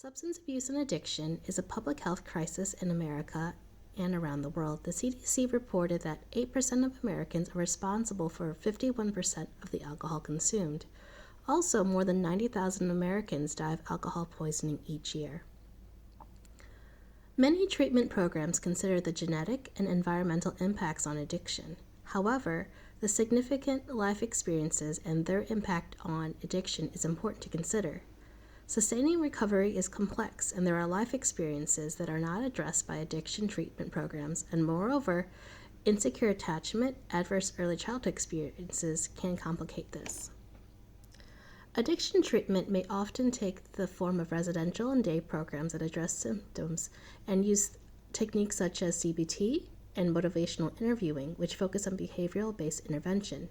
Substance abuse and addiction is a public health crisis in America and around the world. The CDC reported that 8% of Americans are responsible for 51% of the alcohol consumed. Also, more than 90,000 Americans die of alcohol poisoning each year. Many treatment programs consider the genetic and environmental impacts on addiction. However, the significant life experiences and their impact on addiction is important to consider. Sustaining recovery is complex, and there are life experiences that are not addressed by addiction treatment programs, and moreover, insecure attachment, adverse early childhood experiences can complicate this. Addiction treatment may often take the form of residential and day programs that address symptoms and use techniques such as CBT and motivational interviewing, which focus on behavioral-based intervention.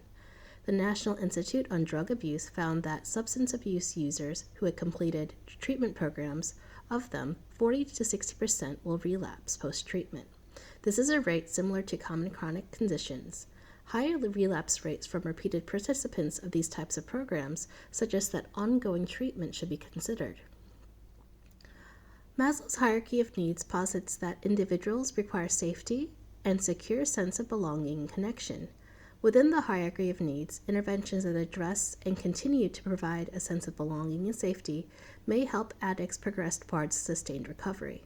The National Institute on Drug Abuse found that substance abuse users who had completed treatment programs, of them, 40 to 60% will relapse post-treatment. This is a rate similar to common chronic conditions. Higher relapse rates from repeated participants of these types of programs suggest that ongoing treatment should be considered. Maslow's hierarchy of needs posits that individuals require safety and secure sense of belonging and connection. Within the hierarchy of needs, interventions that address and continue to provide a sense of belonging and safety may help addicts progress towards sustained recovery.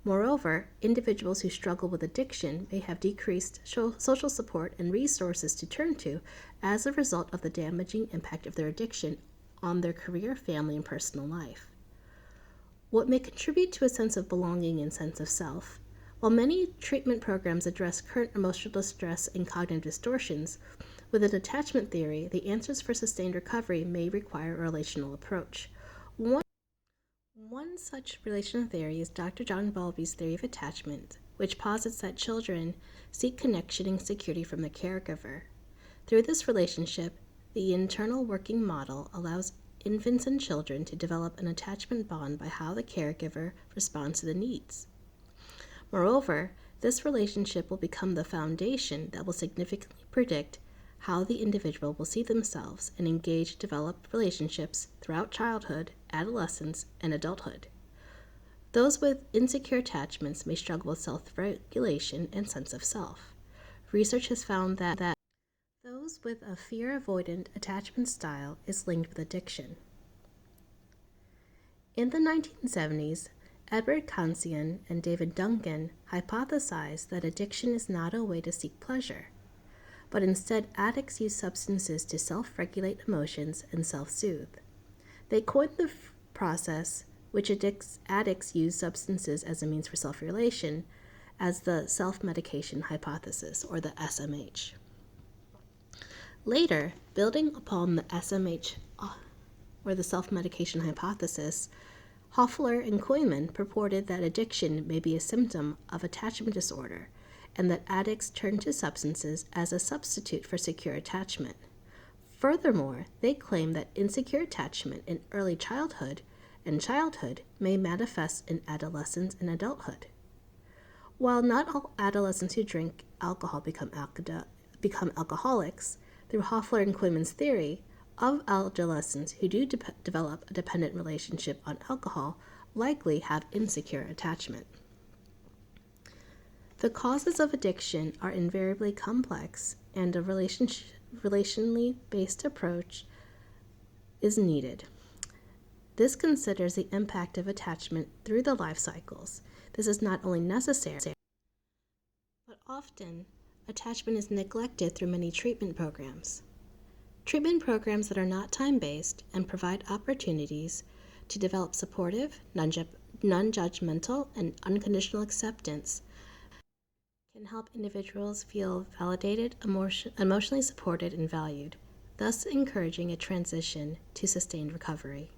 Moreover, individuals who struggle with addiction may have decreased social support and resources to turn to as a result of the damaging impact of their addiction on their career, family, and personal life. What may contribute to a sense of belonging and sense of self? While many treatment programs address current emotional distress and cognitive distortions, within attachment theory, the answers for sustained recovery may require a relational approach. One such relational theory is Dr. John Bowlby's theory of attachment, which posits that children seek connection and security from the caregiver. Through this relationship, the internal working model allows infants and children to develop an attachment bond by how the caregiver responds to the needs. Moreover, this relationship will become the foundation that will significantly predict how the individual will see themselves and engage developed relationships throughout childhood, adolescence, and adulthood. Those with insecure attachments may struggle with self-regulation and sense of self. Research has found that those with a fear-avoidant attachment style is linked with addiction. In the 1970s, Edward Kasian and David Duncan hypothesized that addiction is not a way to seek pleasure, but instead addicts use substances to self-regulate emotions and self-soothe. They coined the process, which addicts use substances as a means for self-regulation, as the self-medication hypothesis, or the SMH. Later, building upon the SMH, or the self-medication hypothesis, Hoffler and Koyman purported that addiction may be a symptom of attachment disorder, and that addicts turn to substances as a substitute for secure attachment. Furthermore, they claim that insecure attachment in early childhood and childhood may manifest in adolescence and adulthood. While not all adolescents who drink alcohol become alcoholics, through Hoffler and Koyman's theory, of adolescents who do develop a dependent relationship on alcohol likely have insecure attachment. The causes of addiction are invariably complex, and a relationally based approach is needed. This considers the impact of attachment through the life cycles. This is not only necessary, but often attachment is neglected through many treatment programs. Treatment programs that are not time-based and provide opportunities to develop supportive, non-judgmental, and unconditional acceptance can help individuals feel validated, emotionally supported, and valued, thus encouraging a transition to sustained recovery.